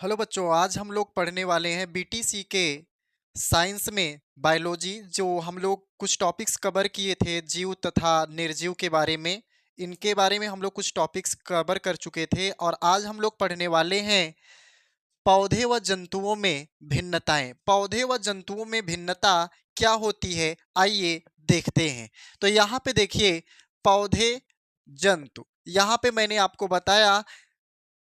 Hello बच्चों, आज हम लोग पढ़ने वाले हैं बीटीसी के साइंस में बायोलॉजी। जो हम लोग कुछ टॉपिक्स कवर किए थे जीव तथा निर्जीव के बारे में, इनके बारे में हम लोग कुछ टॉपिक्स कवर कर चुके थे और आज हम लोग पढ़ने वाले हैं पौधे व जंतुओं में भिन्नताएं। पौधे व जंतुओं में भिन्नता क्या होती है, आइए देखते हैं। तो यहाँ पे देखिए, पौधे जंतु, यहाँ पे मैंने आपको बताया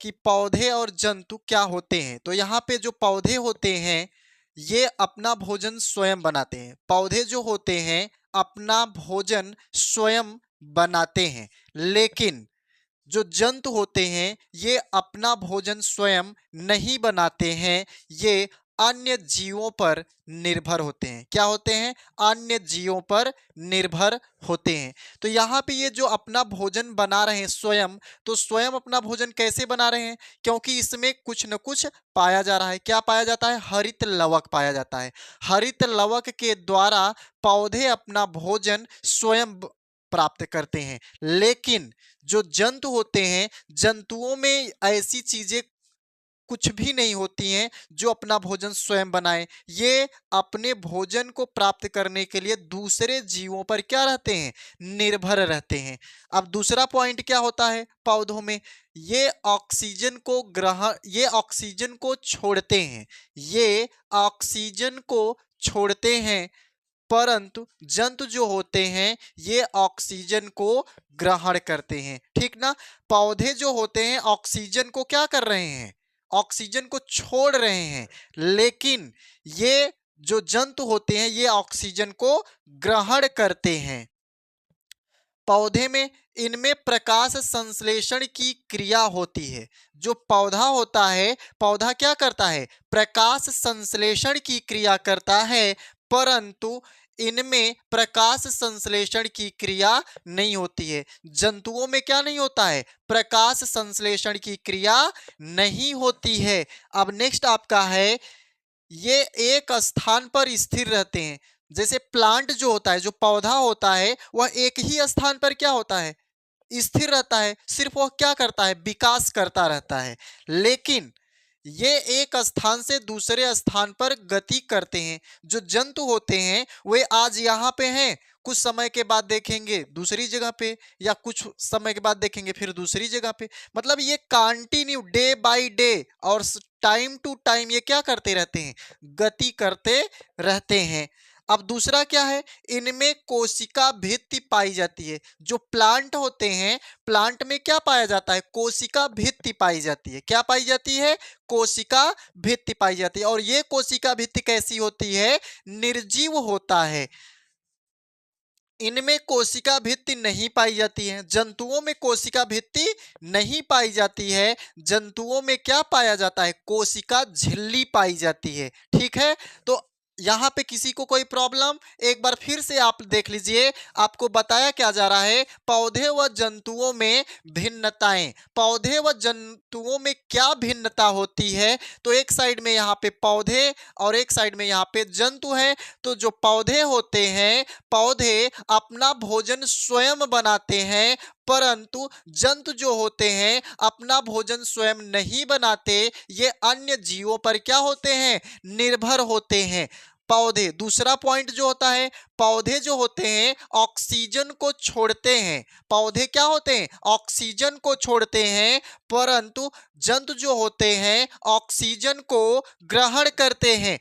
कि पौधे और जंतु क्या होते हैं। तो यहाँ पे जो पौधे होते हैं ये अपना भोजन स्वयं बनाते हैं। पौधे जो होते हैं अपना भोजन स्वयं बनाते हैं, लेकिन जो जंतु होते हैं ये अपना भोजन स्वयं नहीं बनाते हैं। ये अन्य जीवों पर निर्भर होते हैं। क्या होते हैं? अन्य जीवों पर निर्भर होते हैं। तो यहाँ पे ये जो अपना भोजन बना रहे हैं स्वयं, तो स्वयं अपना भोजन कैसे बना रहे हैं? क्योंकि इसमें कुछ न कुछ पाया जा रहा है। क्या पाया जाता है? हरित लवक पाया जाता है। हरित लवक के द्वारा पौधे अपना भोजन स्वयं प्राप्त करते हैं। लेकिन जो जंतु होते हैं, जंतुओं में ऐसी चीजें कुछ भी नहीं होती हैं जो अपना भोजन स्वयं बनाए। ये अपने भोजन को प्राप्त करने के लिए दूसरे जीवों पर क्या रहते हैं? निर्भर रहते हैं। अब दूसरा पॉइंट क्या होता है पौधों में? ये ऑक्सीजन को छोड़ते हैं। ये ऑक्सीजन को छोड़ते हैं, परंतु जंतु जो होते हैं ये ऑक्सीजन को ग्रहण करते हैं। ठीक ना? पौधे जो होते हैं ऑक्सीजन को क्या कर रहे हैं? ऑक्सीजन को छोड़ रहे हैं, लेकिन ये जो जंतु होते हैं ये ऑक्सीजन को ग्रहण करते हैं। पौधे में इनमें प्रकाश संश्लेषण की क्रिया होती है। जो पौधा होता है, पौधा क्या करता है? प्रकाश संश्लेषण की क्रिया करता है, परंतु इनमें प्रकाश संश्लेषण की क्रिया नहीं होती है। जंतुओं में क्या नहीं होता है? प्रकाश संश्लेषण की क्रिया नहीं होती है। अब नेक्स्ट आपका है, ये एक स्थान पर स्थिर रहते हैं। जैसे प्लांट जो होता है, जो पौधा होता है, वह एक ही स्थान पर क्या होता है? स्थिर रहता है। सिर्फ वह क्या करता है? विकास करता रहता है। लेकिन ये एक स्थान से दूसरे स्थान पर गति करते हैं। जो जंतु होते हैं वे आज यहाँ पे हैं, कुछ समय के बाद देखेंगे दूसरी जगह पे, या कुछ समय के बाद देखेंगे फिर दूसरी जगह पे। मतलब ये कंटिन्यू डे बाय डे और टाइम टू टाइम ये क्या करते रहते हैं? गति करते रहते हैं। अब दूसरा क्या है? इनमें कोशिका भित्ति पाई जाती है। जो प्लांट होते हैं, प्लांट में क्या पाया जाता है? कोशिका भित्ति पाई जाती है। क्या पाई जाती है? कोशिका भित्ति पाई जाती है। और ये कोशिका भित्ति कैसी होती है? निर्जीव होता है। इनमें कोशिका भित्ति नहीं पाई जाती है। जंतुओं में कोशिका भित्ति नहीं पाई जाती है। जंतुओं में क्या पाया जाता है? कोशिका झिल्ली पाई जाती है। ठीक है? तो यहां पे किसी को कोई प्रॉब्लम? एक बार फिर से आप देख लीजिए, आपको बताया क्या जा रहा है? पौधे व जंतुओं में भिन्नताएं। पौधे व जंतुओं में क्या भिन्नता होती है? तो एक साइड में यहाँ पे पौधे और एक साइड में यहाँ पे जंतु है। तो जो पौधे होते हैं, पौधे अपना भोजन स्वयं बनाते हैं, परंतु जंतु जो होते हैं अपना भोजन स्वयं नहीं बनाते। ये अन्य जीवों पर क्या होते हैं? निर्भर होते हैं। पौधे, दूसरा पॉइंट जो होता है, पौधे जो होते हैं ऑक्सीजन को छोड़ते हैं। पौधे क्या होते हैं? ऑक्सीजन को छोड़ते हैं, परंतु जंतु जो होते हैं ऑक्सीजन को ग्रहण करते हैं।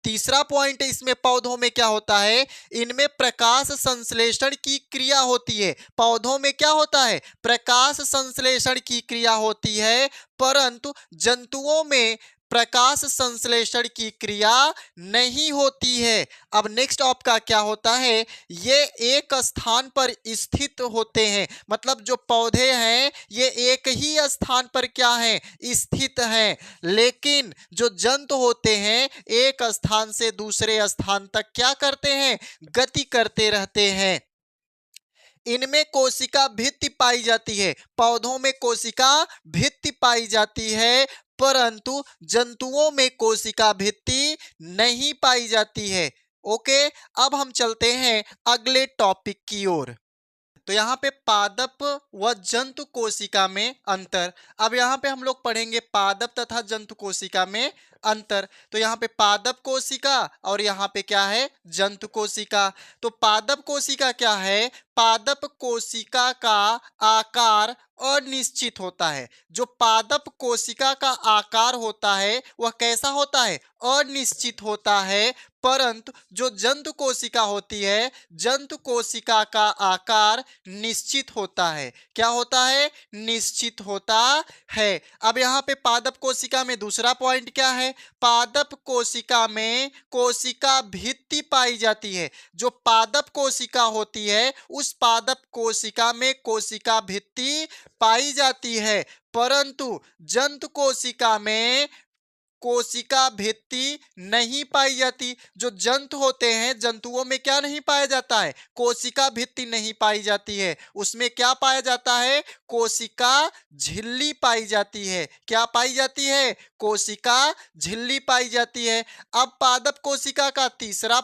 तीसरा पॉइंट इसमें पौधों में क्या होता है? इनमें प्रकाश संश्लेषण की क्रिया होती है। पौधों में क्या होता है? प्रकाश संश्लेषण की क्रिया होती है, परंतु जंतुओं में प्रकाश संश्लेषण की क्रिया नहीं होती है। अब नेक्स्ट आपका क्या होता है? ये एक स्थान पर स्थित होते हैं। मतलब जो पौधे हैं ये एक ही स्थान पर क्या है? स्थित हैं। लेकिन जो जंतु होते हैं एक स्थान से दूसरे स्थान तक क्या करते हैं? गति करते रहते हैं। इनमें कोशिका भित्ति पाई जाती है। पौधों में कोशिका भित्ति पाई जाती है, परंतु जंतुओं में कोशिका भित्ति नहीं पाई जाती है। ओके, अब हम चलते हैं अगले टॉपिक की ओर। तो यहाँ पे पादप व जंतु कोशिका में अंतर। अब यहाँ पे हम लोग पढ़ेंगे पादप तथा जंतु कोशिका में अंतर। तो यहाँ पे पादप कोशिका और यहाँ पे क्या है, जंतु कोशिका। तो पादप कोशिका क्या है, पादप कोशिका का आकार अनिश्चित होता है। जो पादप कोशिका का आकार होता है वह कैसा होता है, अनिश्चित होता है। परंतु जो जंतु कोशिका होती है, जंतु कोशिका का आकार निश्चित होता है। क्या होता है, निश्चित होता है। अब यहाँ पे पादप कोशिका में दूसरा पॉइंट क्या है, पादप कोशिका में कोशिका भित्ति पाई जाती है। जो पादप कोशिका होती है उस पादप कोशिका में कोशिका भित्ति पाई जाती है, परंतु जंतु कोशिका में कोशिका भित्ति नहीं पाई जाती। जो जंतु होते हैं, जंतुओं में क्या नहीं पाया जाता है, कोशिका भित्ति नहीं पाई जाती है। उसमें क्या पाया जाता है, कोशिका झिल्ली पाई जाती है। क्या पाई जाती है, कोशिका झिल्ली पाई जाती है। अब पादप कोशिका का तीसरा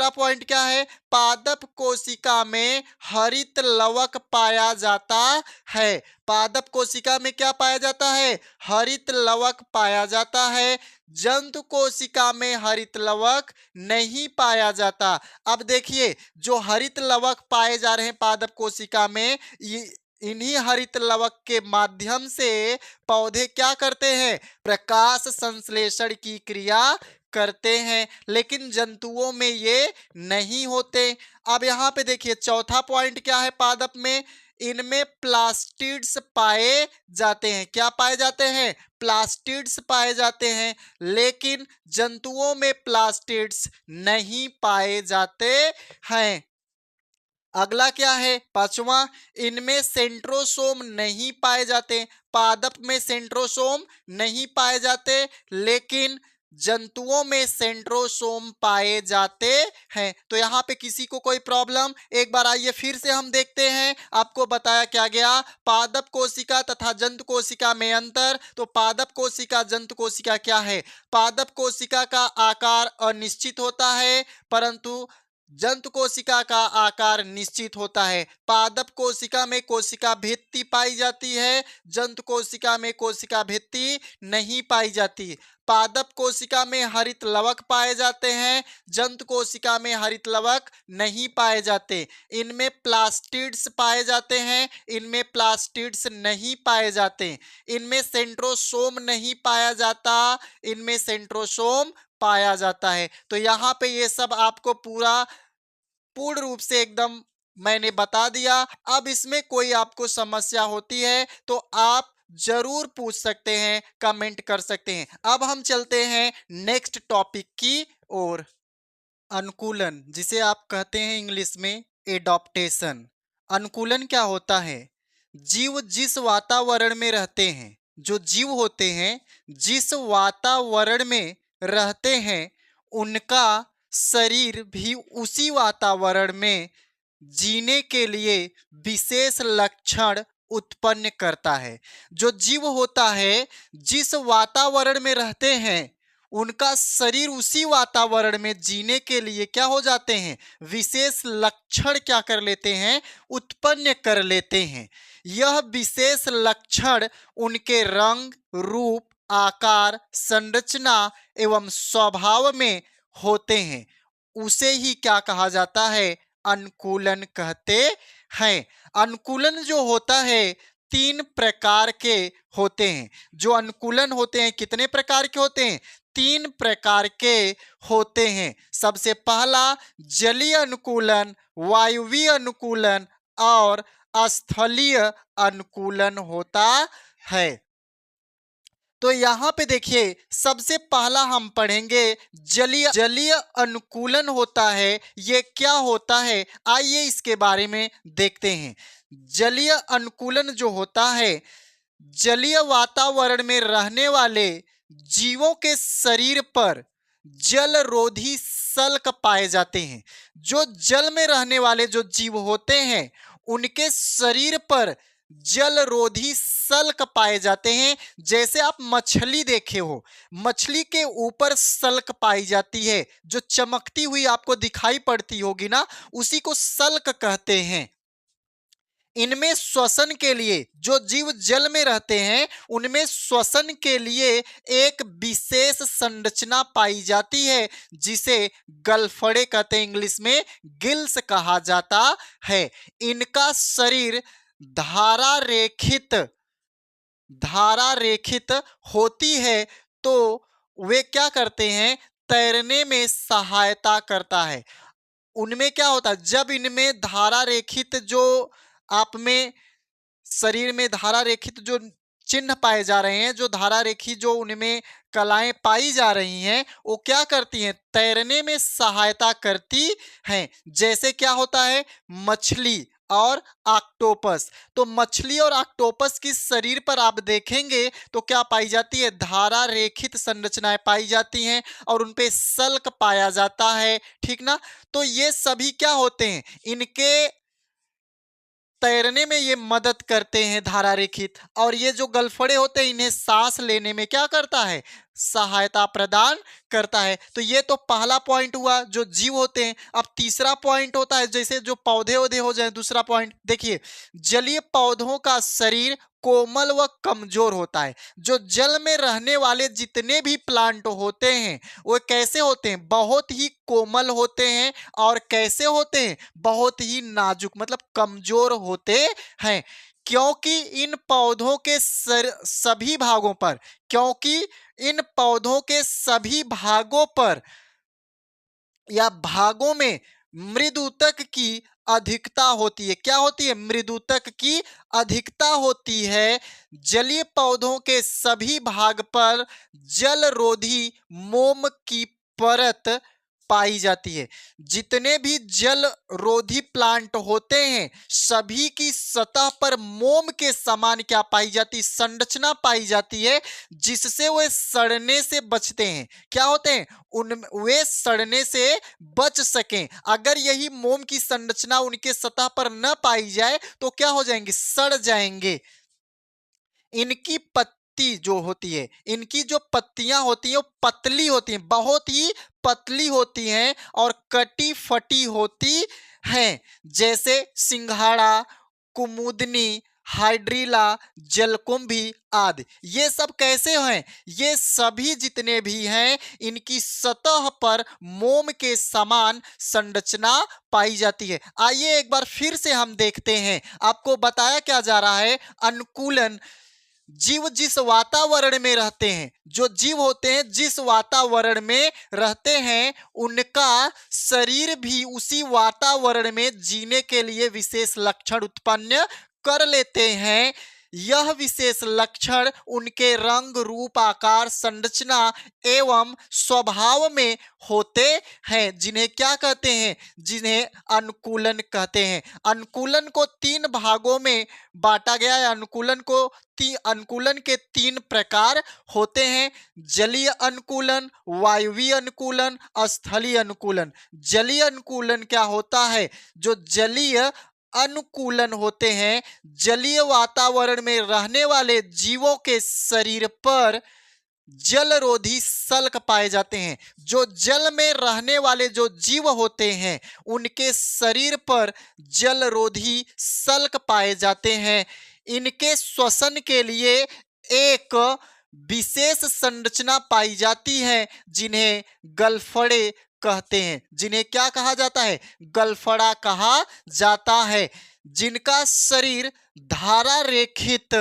पॉइंट क्या है, पादप कोशिका में हरित लवक पाया जाता है। पादप कोशिका में क्या पाया जाता है, हरित लवक पाया जाता है। जंतु कोशिका में हरित लवक नहीं पाया जाता। अब देखिए, जो हरित लवक पाए जा रहे हैं पादप कोशिका में, इन्हीं हरित लवक के माध्यम से पौधे क्या करते हैं, प्रकाश संश्लेषण की क्रिया करते हैं। लेकिन जंतुओं में ये नहीं होते। अब यहाँ पे देखिए चौथा पॉइंट क्या है, पादप में इनमें प्लास्टिड्स पाए जाते हैं। क्या पाए जाते हैं, प्लास्टिड्स पाए जाते हैं। लेकिन जंतुओं में प्लास्टिड्स नहीं पाए जाते हैं। अगला क्या है, पांचवा, इनमें सेंट्रोसोम नहीं पाए जाते। पादप में सेंट्रोसोम नहीं पाए जाते, लेकिन जंतुओं में सेंट्रोसोम पाए जाते हैं। तो यहाँ पे किसी को कोई प्रॉब्लम, एक बार आइए फिर से हम देखते हैं। आपको बताया क्या गया, पादप कोशिका तथा जंतु कोशिका में अंतर। तो पादप कोशिका जंतु कोशिका क्या है, पादप कोशिका का आकार अनिश्चित होता है, परंतु जंतु कोशिका का आकार निश्चित होता है। पादप कोशिका में कोशिका भित्ति पाई जाती है, जंतु कोशिका में कोशिका भित्ति नहीं पाई जाती। पादप कोशिका में हरित लवक पाए जाते हैं, जंतु कोशिका में हरित लवक नहीं पाए जाते। इनमें प्लास्टिड्स पाए जाते हैं, इनमें प्लास्टिड्स नहीं पाए जाते। इनमें सेंट्रोसोम नहीं पाया जाता, इनमें सेंट्रोसोम पाया जाता है। तो यहाँ पे ये सब आपको पूर्ण रूप से एकदम मैंने बता दिया। अब इसमें कोई आपको समस्या होती है तो आप जरूर पूछ सकते हैं, कमेंट कर सकते हैं। अब हम चलते हैं नेक्स्ट टॉपिक की ओर। अनुकूलन, जिसे आप कहते हैं इंग्लिश में एडॉप्टेशन। अनुकूलन क्या होता है, जीव जिस वातावरण में रहते हैं, जो जीव होते हैं जिस वातावरण में रहते हैं, उनका शरीर भी उसी वातावरण में जीने के लिए विशेष लक्षण उत्पन्न करता है। जो जीव होता है जिस वातावरण में रहते हैं, उनका शरीर उसी वातावरण में जीने के लिए क्या हो जाते हैं, विशेष लक्षण क्या कर लेते हैं, उत्पन्न कर लेते हैं। यह विशेष लक्षण उनके रंग, रूप, आकार, संरचना एवं स्वभाव में होते हैं। उसे ही क्या कहा जाता है, अनुकूलन कहते हैं। अनुकूलन जो होता है 3 प्रकार के होते हैं। जो अनुकूलन होते हैं कितने प्रकार के होते हैं, 3 प्रकार के होते हैं। सबसे पहला जलीय अनुकूलन, वायुवीय अनुकूलन और स्थलीय अनुकूलन होता है। तो यहाँ पे देखिए सबसे पहला हम पढ़ेंगे जलीय अनुकूलन होता है। ये क्या होता है, आइए इसके बारे में देखते हैं। जलीय अनुकूलन जो होता है, जलीय वातावरण में रहने वाले जीवों के शरीर पर जलरोधी सल्क पाए जाते हैं। जो जल में रहने वाले जो जीव होते हैं, उनके शरीर पर जलरोधी सल्क पाए जाते हैं। जैसे आप मछली देखे हो, मछली के ऊपर सल्क पाई जाती है, जो चमकती हुई आपको दिखाई पड़ती होगी ना, उसी को सल्क कहते हैं। इनमें श्वसन के लिए, जो जीव जल में रहते हैं उनमें श्वसन के लिए एक विशेष संरचना पाई जाती है जिसे गलफड़े कहते हैं, इंग्लिश में गिल्स कहा जाता है। इनका शरीर धारा रेखित धारा रेखित होती है, तो वे क्या करते हैं, तैरने में सहायता करता है। उनमें क्या होता है, जब इनमें धारा रेखित जो आप में शरीर में धारा रेखित जो चिन्ह पाए जा रहे हैं, जो धारा रेखी जो उनमें कलाएं पाई जा रही हैं, वो क्या करती हैं, तैरने में सहायता करती हैं। जैसे क्या होता है, मछली और ऑक्टोपस। तो मछली और ऑक्टोपस की शरीर पर आप देखेंगे तो क्या पाई जाती है, धारा रेखित संरचनाएं पाई जाती हैं और उनपे सल्क पाया जाता है, ठीक ना। तो ये सभी क्या होते हैं, इनके तैरने में ये मदद करते हैं धारा रेखित। और ये जो गलफड़े होते हैं इन्हें सांस लेने में क्या करता है, सहायता प्रदान करता है। तो ये तो पहला पॉइंट हुआ जो जीव होते हैं। अब तीसरा पॉइंट होता है, जैसे जो पौधे औधे हो जाए। दूसरा पॉइंट देखिए, जलीय पौधों का शरीर कोमल व कमजोर होता है। जो जल में रहने वाले जितने भी प्लांट होते हैं वो कैसे होते हैं, बहुत ही कोमल होते हैं। और कैसे होते हैं, बहुत ही नाजुक, मतलब कमजोर होते हैं। क्योंकि इन पौधों के सभी भागों पर क्योंकि इन पौधों के सभी भागों पर या भागों में मृदुतक की अधिकता होती है। क्या होती है, मृदुतक की अधिकता होती है। जलीय पौधों के सभी भाग पर जलरोधी मोम की परत पाई जाती है। जितने भी जल रोधी प्लांट होते हैं सभी की सतह पर मोम के समान क्या पाई जाती, संरचना पाई जाती है, जिससे वे सड़ने से बचते हैं। क्या होते हैं, उन वे सड़ने से बच सकें। अगर यही मोम की संरचना उनके सतह पर न पाई जाए तो क्या हो जाएंगे, सड़ जाएंगे। इनकी पत्ती जो होती है, इनकी जो पत्तियां होती हैं वो पतली होती हैं, बहुत ही पतली होती हैं और कटी फटी होती हैं। जैसे सिंघाड़ा, कुमुदनी, हाइड्रीला, जलकुंभी आदि। ये सब कैसे हैं, ये सभी जितने भी हैं इनकी सतह पर मोम के समान संरचना पाई जाती है। आइए एक बार फिर से हम देखते हैं। आपको बताया क्या जा रहा है, अनुकूलन। जीव जिस वातावरण में रहते हैं, जो जीव होते हैं जिस वातावरण में रहते हैं उनका शरीर भी उसी वातावरण में जीने के लिए विशेष लक्षण उत्पन्न कर लेते हैं। यह विशेष लक्षण उनके रंग, रूप, आकार, संरचना एवं स्वभाव में होते हैं, जिन्हें क्या कहते हैं, जिन्हें अनुकूलन कहते हैं। अनुकूलन को तीन भागों में बांटा गया है। अनुकूलन के तीन प्रकार होते हैं, जलीय अनुकूलन, वायवीय अनुकूलन, स्थलीय अनुकूलन। जलीय अनुकूलन क्या होता है, जो जलीय अनुकूलन होते हैं, जलीय वातावरण में रहने वाले जीवों के शरीर पर जलरोधी सल्क पाए जाते हैं। जो जल में रहने वाले जो जीव होते हैं उनके शरीर पर जलरोधी सल्क पाए जाते हैं। इनके श्वसन के लिए एक विशेष संरचना पाई जाती है जिन्हें गलफड़े कहते हैं। जिन्हें क्या कहा जाता है, गलफड़ा कहा जाता है। जिनका शरीर धारा रेखित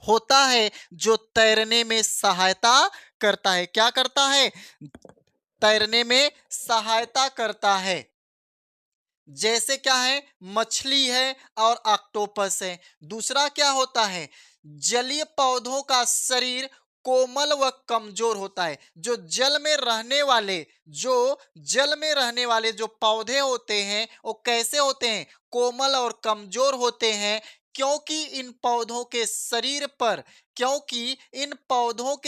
होता है, जो तैरने में सहायता करता है। क्या करता है, तैरने में सहायता करता है। जैसे क्या है, मछली है और ऑक्टोपस है। दूसरा क्या होता है, जलीय पौधों का शरीर कोमल व कमजोर होता है। जो जल में रहने वाले जो पौधे होते हैं वो कैसे होते हैं, कोमल और कमजोर होते हैं। क्योंकि इन पौधों के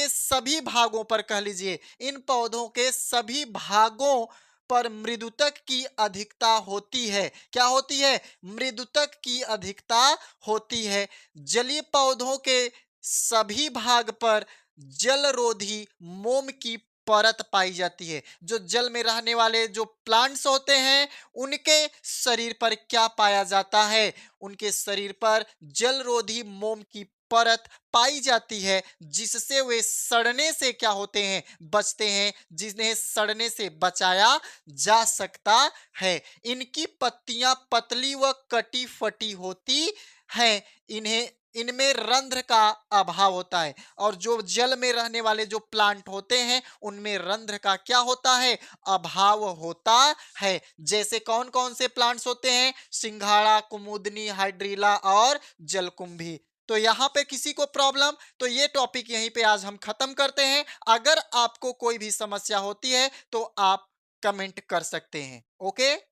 सभी भागों पर कह लीजिए, इन पौधों के सभी भागों पर मृदुतक की अधिकता होती है। क्या होती है, मृदुतक की अधिकता होती है। जलीय पौधों के सभी भाग पर जलरोधी मोम की परत पाई जाती है। जो जल में रहने वाले जो प्लांट्स होते हैं, उनके शरीर पर क्या पाया जाता है? उनके शरीर पर जलरोधी मोम की परत पाई जाती है, जिससे वे सड़ने से क्या होते हैं? बचते हैं, जिन्हें सड़ने से बचाया जा सकता है। इनकी पत्तियां पतली व कटी-फटी होती हैं। इन्हें इनमें रंध्र का अभाव होता है और जो जल में रहने वाले जो प्लांट होते हैं, उनमें रंध्र का क्या होता है? अभाव होता है। जैसे कौन-कौन से प्लांट्स होते हैं? सिंघाड़ा, कुमुदनी, हाइड्रिला और जलकुंभी। तो यहाँ पे किसी को प्रॉब्लम? तो ये टॉपिक यहीं पे आज हम खत्म करते हैं। अगर आपको कोई भी समस्या होती है, तो आप कमेंट कर सकते हैं। ओके?